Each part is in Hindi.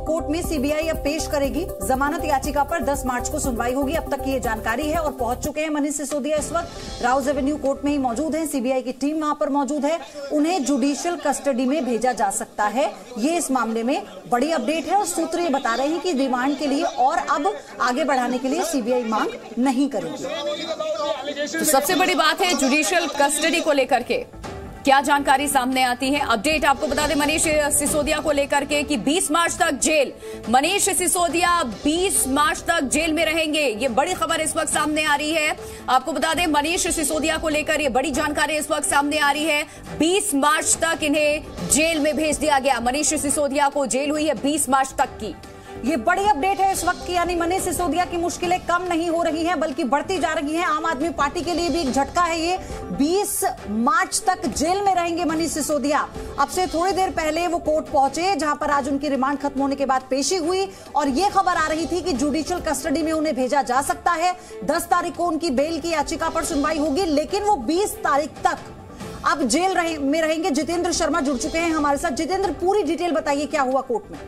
कोर्ट में सीबीआई अब पेश करेगी। जमानत याचिका पर 10 मार्च को सुनवाई होगी। अब तक की ये जानकारी है और पहुंच चुके हैं मनीष सिसोदिया। इस वक्त राउज एवेन्यू कोर्ट में ही मौजूद हैं। सीबीआई की टीम वहां पर मौजूद है। उन्हें जुडिशियल कस्टडी में भेजा जा सकता है, ये इस मामले में बड़ी अपडेट है। और सूत्र ये बता रहे हैं कि रिमांड के लिए और अब आगे बढ़ाने के लिए सीबीआई मांग नहीं करेगी। तो सबसे बड़ी बात है जुडिशियल कस्टडी को लेकर के क्या जानकारी सामने आती है। अपडेट आपको बता दें मनीष सिसोदिया को लेकर के कि 20 मार्च तक जेल। मनीष सिसोदिया 20 मार्च तक जेल में रहेंगे, ये बड़ी खबर इस वक्त सामने आ रही है। आपको बता दें मनीष सिसोदिया को लेकर ये बड़ी जानकारी इस वक्त सामने आ रही है। 20 मार्च तक इन्हें जेल में भेज दिया गया। मनीष सिसोदिया को जेल हुई है 20 मार्च तक की। ये बड़ी अपडेट है इस वक्त की, यानी मनीष सिसोदिया की मुश्किलें कम नहीं हो रही हैं बल्कि बढ़ती जा रही हैं। आम आदमी पार्टी के लिए भी एक झटका है ये। 20 मार्च तक जेल में रहेंगे मनीष सिसोदिया। अब से थोड़ी देर पहले वो कोर्ट पहुंचे, जहां पर आज उनकी रिमांड खत्म होने के बाद पेशी हुई और ये खबर आ रही थी कि जुडिशियल कस्टडी में उन्हें भेजा जा सकता है। 10 तारीख को उनकी बेल की याचिका पर सुनवाई होगी, लेकिन वो 20 तारीख तक अब जेल में रहेंगे। जितेंद्र शर्मा जुड़ चुके हैं हमारे साथ। जितेंद्र, पूरी डिटेल बताइए, क्या हुआ कोर्ट में?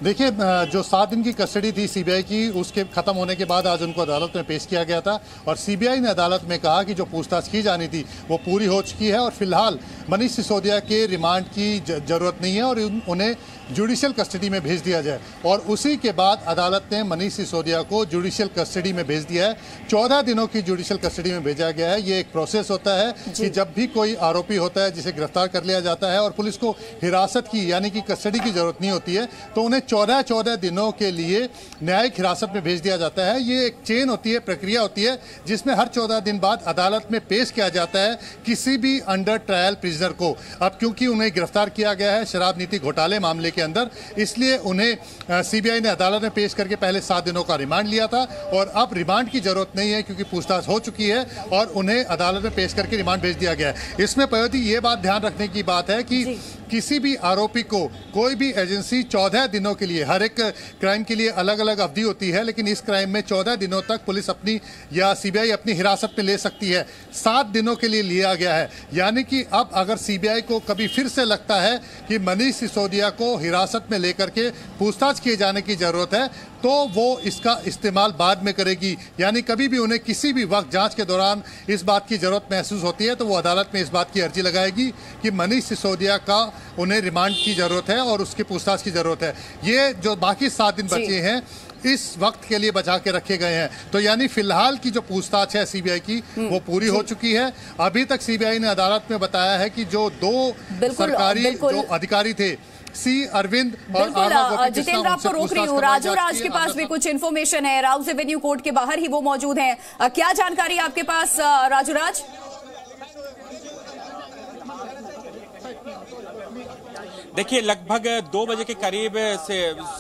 देखिए, जो 7 दिन की कस्टडी थी सीबीआई की, उसके खत्म होने के बाद आज उनको अदालत में पेश किया गया था और सीबीआई ने अदालत में कहा कि जो पूछताछ की जानी थी वो पूरी हो चुकी है और फिलहाल मनीष सिसोदिया के रिमांड की जरूरत नहीं है और उन्हें जुडिशियल कस्टडी में भेज दिया जाए। और उसी के बाद अदालत ने मनीष सिसोदिया को जुडिशियल कस्टडी में भेज दिया है। 14 दिनों की जुडिशियल कस्टडी में भेजा गया है। ये एक प्रोसेस होता है कि जब भी कोई आरोपी होता है जिसे गिरफ्तार कर लिया जाता है और पुलिस को हिरासत की यानी कि कस्टडी की जरूरत नहीं होती है, तो उन्हें 14 दिनों के लिए न्यायिक हिरासत में भेज दिया जाता है। ये एक चेन होती है, प्रक्रिया होती है, जिसमें हर 14 दिन बाद अदालत में पेश किया जाता है किसी भी अंडर ट्रायल प्रिजनर को। अब क्योंकि उन्हें गिरफ्तार किया गया है शराब नीति घोटाले मामले के अंदर, इसलिए उन्हें सीबीआई ने अदालत में पेश करके पहले 7 दिनों का रिमांड लिया था और अब रिमांड की जरूरत नहीं है क्योंकि पूछताछ हो चुकी है और उन्हें अदालत में पेश करके रिमांड भेज दिया गया है। इसमें पयोधी ये बात ध्यान रखने की बात है कि किसी भी आरोपी को कोई भी एजेंसी 14 दिनों के लिए, हर एक क्राइम के लिए अलग अलग अवधि होती है, लेकिन इस क्राइम में 14 दिनों तक पुलिस अपनी या सीबीआई अपनी हिरासत में ले सकती है। 7 दिनों के लिए लिया गया है, यानी कि अब अगर सीबीआई को कभी फिर से लगता है कि मनीष सिसोदिया को हिरासत में लेकर के पूछताछ किए जाने की जरूरत है, तो वो इसका इस्तेमाल बाद में करेगी। यानी कभी भी उन्हें किसी भी वक्त जांच के दौरान इस बात की जरूरत महसूस होती है तो वो अदालत में इस बात की अर्जी लगाएगी कि मनीष सिसोदिया का उन्हें रिमांड की जरूरत है और उसकी पूछताछ की जरूरत है। ये जो बाकी 7 दिन बचे हैं इस वक्त के लिए बचा के रखे गए हैं। तो यानी फिलहाल की जो पूछताछ है सीबीआई की वो पूरी हो चुकी है। अभी तक सीबीआई ने अदालत में बताया है कि जो 2 सरकारी जो अधिकारी थे, सी अरविंद और जितेंद्र, आपको रोक रही हूँ। राजू राज के पास भी कुछ इन्फॉर्मेशन है। राउज एवेन्यू कोर्ट के बाहर ही वो मौजूद हैं। क्या जानकारी आपके पास राजू राज? देखिए, लगभग 2 बजे के करीब से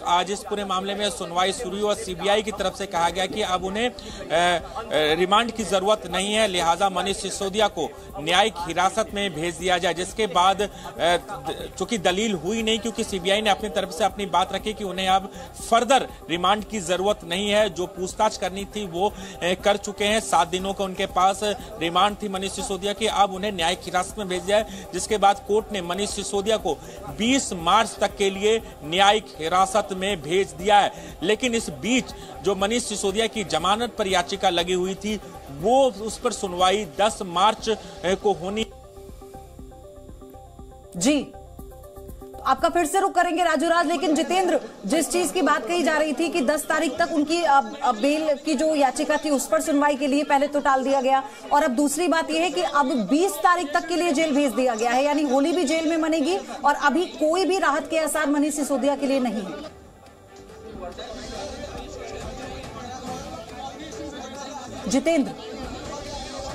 आज इस पूरे मामले में सुनवाई शुरू हुई और सीबीआई की तरफ से कहा गया कि अब उन्हें रिमांड की जरूरत नहीं है, लिहाजा मनीष सिसोदिया को न्यायिक हिरासत में भेज दिया जाए। जिसके बाद चूंकि दलील हुई नहीं, क्योंकि सीबीआई ने अपनी तरफ से अपनी बात रखी कि उन्हें अब फर्दर रिमांड की जरूरत नहीं है, जो पूछताछ करनी थी वो कर चुके हैं। 7 दिनों का उनके पास रिमांड थी मनीष सिसोदिया की, अब उन्हें न्यायिक हिरासत में भेज दिया है। जिसके बाद कोर्ट ने मनीष सिसोदिया को 20 मार्च तक के लिए न्यायिक हिरासत में भेज दिया है। लेकिन इस बीच जो मनीष सिसोदिया की जमानत पर याचिका लगी हुई थी वो उस पर सुनवाई 10 मार्च को होनी। जी, आपका फिर से रुख करेंगे राजू राज, लेकिन जितेंद्र, जिस चीज की बात कही जा रही थी कि 10 तारीख तक उनकी बेल की जो याचिका थी उस पर सुनवाई के लिए पहले तो टाल दिया गया और अब दूसरी बात यह है कि अब 20 तारीख तक के लिए जेल भेज दिया गया है, यानी होली भी जेल में मनेगी और अभी कोई भी राहत के आसार मनीष सिसोदिया के लिए नहीं है। जितेंद्र,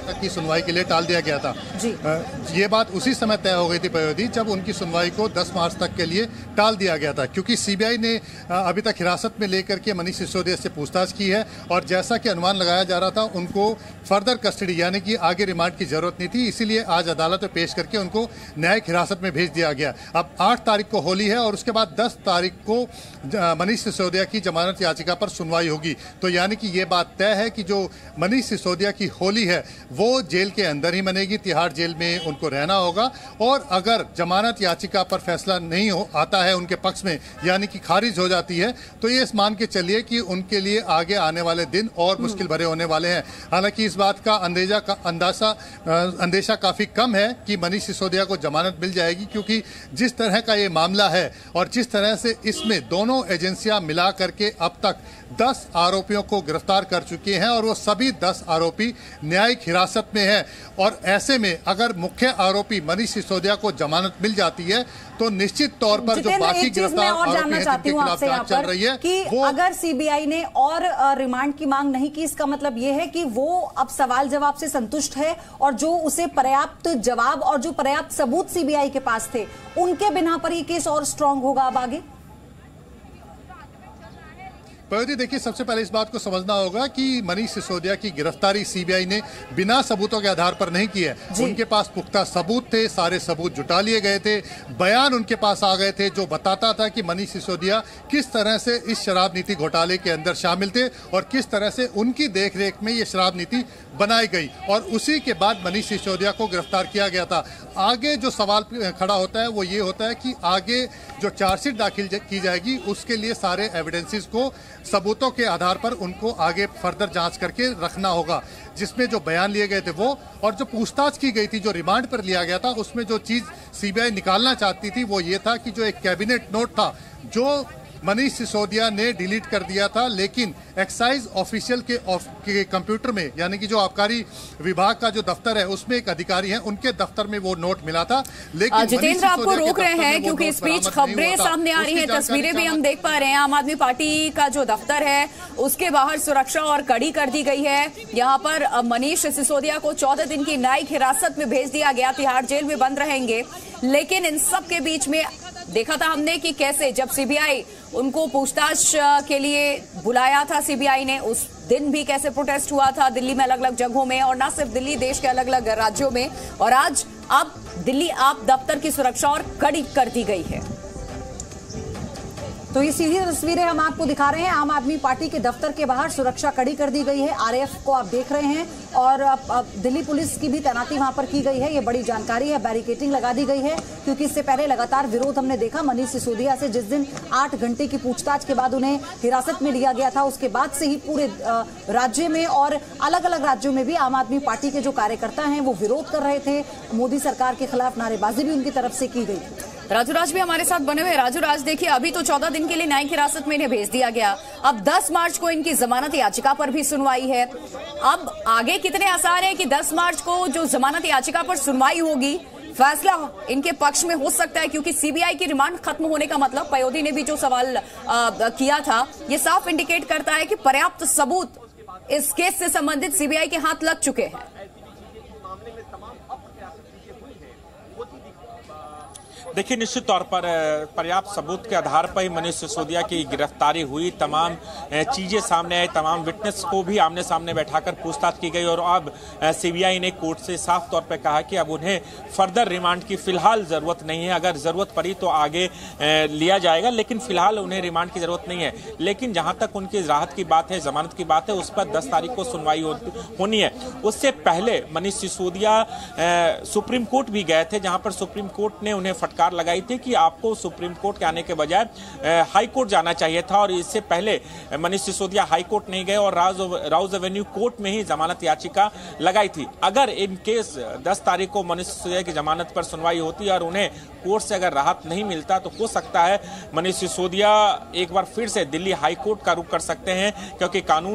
तक की सुनवाई के लिए टाल दिया गया था जी। ये बात उसी समय तय हो गई थी पयोधी, जब उनकी सुनवाई को 10 मार्च तक के लिए टाल दिया गया था, क्योंकि सीबीआई ने अभी तक हिरासत में लेकर के मनीष सिसोदिया से पूछताछ की है और जैसा कि अनुमान लगाया जा रहा था उनको फर्दर कस्टडी यानी कि आगे रिमांड की जरूरत नहीं थी, इसीलिए आज अदालत में पेश करके उनको न्यायिक हिरासत में भेज दिया गया। अब 8 तारीख को होली है और उसके बाद 10 तारीख को मनीष सिसोदिया की जमानत याचिका पर सुनवाई होगी। तो यानी कि ये बात तय है कि जो मनीष सिसोदिया की होली है वो जेल के अंदर ही बनेगी, तिहाड़ जेल में उनको रहना होगा। और अगर जमानत याचिका पर फैसला नहीं आता है उनके पक्ष में, यानी कि खारिज हो जाती है, तो ये मान के चलिए कि उनके लिए आगे आने वाले दिन और मुश्किल भरे होने वाले हैं। हालांकि इस बात का अंदेशा काफ़ी कम है कि मनीष सिसोदिया को जमानत मिल जाएगी, क्योंकि जिस तरह का ये मामला है और जिस तरह से इसमें दोनों एजेंसियां मिला करके अब तक 10 आरोपियों को गिरफ्तार कर चुकी हैं और वो सभी 10 आरोपी न्यायिक हिरासत में हैं। और ऐसे में अगर मुख्य आरोपी मनीष सिसोदिया को जमानत मिल जाती है तो निश्चित तौर पर जो बाकी गिरफ्तार आरोपी हैं जिनके खिलाफ जांच चल रही है कि वो अगर सीबीआई ने और रिमांड की मांग नहीं की, इसका मतलब ये है कि वो अब सवाल जवाब से संतुष्ट है और जो उसे पर्याप्त जवाब और जो पर्याप्त सबूत सीबीआई के पास थे उनके बिना पर ही केस और स्ट्रांग होगा अब आगे। पयोधी, देखिए, सबसे पहले इस बात को समझना होगा कि मनीष सिसोदिया की गिरफ्तारी सीबीआई ने बिना सबूतों के आधार पर नहीं की है। उनके पास पुख्ता सबूत थे, सारे सबूत जुटा लिए गए थे, बयान उनके पास आ गए थे जो बताता था कि मनीष सिसोदिया किस तरह से इस शराब नीति घोटाले के अंदर शामिल थे और किस तरह से उनकी देखरेख में ये शराब नीति बनाई गई, और उसी के बाद मनीष सिसोदिया को गिरफ्तार किया गया था। आगे जो सवाल खड़ा होता है वो ये होता है कि आगे जो चार्जशीट दाखिल की जाएगी उसके लिए सारे एविडेंसेस को, सबूतों के आधार पर उनको आगे फर्दर जांच करके रखना होगा, जिसमें जो बयान लिए गए थे वो, और जो पूछताछ की गई थी, जो रिमांड पर लिया गया था, उसमें जो चीज़ सीबीआई निकालना चाहती थी वो ये था कि जो एक कैबिनेट नोट था जो मनीष सिसोदिया ने डिलीट कर दिया था, लेकिन एक्साइज ऑफिशियल के कंप्यूटर में, यानी कि जो आबकारी विभाग का जो दफ्तर है उसमें एक अधिकारी है, उनके दफ्तर में वो नोट मिला था। लेकिन जितेंद्र आपको रोक रहे हैं क्योंकि इस बीच खबरें सामने आ रही हैं, तस्वीरें भी हम देख पा रहे हैं। आम आदमी पार्टी का जो दफ्तर है उसके बाहर सुरक्षा और कड़ी कर दी गई है। यहाँ पर मनीष सिसोदिया को 14 दिन की न्यायिक हिरासत में भेज दिया गया, तिहाड़ जेल में बंद रहेंगे। लेकिन इन सब के बीच में देखा था हमने कि कैसे जब सीबीआई उनको पूछताछ के लिए बुलाया था, सीबीआई ने उस दिन भी कैसे प्रोटेस्ट हुआ था दिल्ली में अलग अलग जगहों में, और ना सिर्फ दिल्ली, देश के अलग अलग राज्यों में। और आज अब दिल्ली आप दफ्तर की सुरक्षा और कड़ी कर दी गई है। तो ये सीधी तस्वीरें हम आपको दिखा रहे हैं। आम आदमी पार्टी के दफ्तर के बाहर सुरक्षा कड़ी कर दी गई है, आरएएफ को आप देख रहे हैं, और अब दिल्ली पुलिस की भी तैनाती वहां पर की गई है। ये बड़ी जानकारी है, बैरिकेटिंग लगा दी गई है, क्योंकि इससे पहले लगातार विरोध हमने देखा मनीष सिसोदिया से। जिस दिन 8 घंटे की पूछताछ के बाद उन्हें हिरासत में लिया गया था, उसके बाद से ही पूरे राज्य में और अलग अलग राज्यों में भी आम आदमी पार्टी के जो कार्यकर्ता हैं वो विरोध कर रहे थे। मोदी सरकार के खिलाफ नारेबाजी भी उनकी तरफ से की गई। राजूराज भी हमारे साथ बने हुए। राजूराज, देखिए, अभी तो 14 दिन के लिए न्यायिक हिरासत में इन्हें भेज दिया गया, अब 10 मार्च को इनकी जमानत याचिका पर भी सुनवाई है। अब आगे कितने आसार हैं कि 10 मार्च को जो जमानत याचिका पर सुनवाई होगी, फैसला इनके पक्ष में हो सकता है? क्योंकि सीबीआई की रिमांड खत्म होने का मतलब, पयोधी ने भी जो सवाल किया था, ये साफ इंडिकेट करता है कि पर्याप्त सबूत इस केस से संबंधित सीबीआई के हाथ लग चुके हैं। देखिए, निश्चित तौर पर पर्याप्त सबूत के आधार पर ही मनीष सिसोदिया की गिरफ्तारी हुई, तमाम चीजें सामने आई, तमाम विटनेस को भी आमने सामने बैठाकर पूछताछ की गई, और अब सीबीआई ने कोर्ट से साफ तौर पर कहा कि अब उन्हें फर्दर रिमांड की फिलहाल जरूरत नहीं है। अगर जरूरत पड़ी तो आगे लिया जाएगा, लेकिन फिलहाल उन्हें रिमांड की जरूरत नहीं है। लेकिन जहां तक उनकी राहत की बात है, जमानत की बात है, उस पर 10 तारीख को सुनवाई होनी है। उससे पहले मनीष सिसोदिया सुप्रीम कोर्ट भी गए थे, जहां पर सुप्रीम कोर्ट ने उन्हें फटकार लगाई थी कि आपको सुप्रीम कोर्ट के आने के बजाय हाई कोर्ट जाना चाहिए था, और इससे पहले मनीष सिसोदिया हाई कोर्ट नहीं गए और राउज एवेन्यू कोर्ट में ही जमानत याचिका लगाई थी। अगर इन केस 10 तारीख को मनीष सिसोदिया की जमानत पर सुनवाई होती और उन्हें कोर्ट से अगर राहत नहीं मिलता तो हो सकता है मनीष सिसोदिया एक बार फिर से दिल्ली हाई कोर्ट का रुख कर सकते हैं, क्योंकि कानून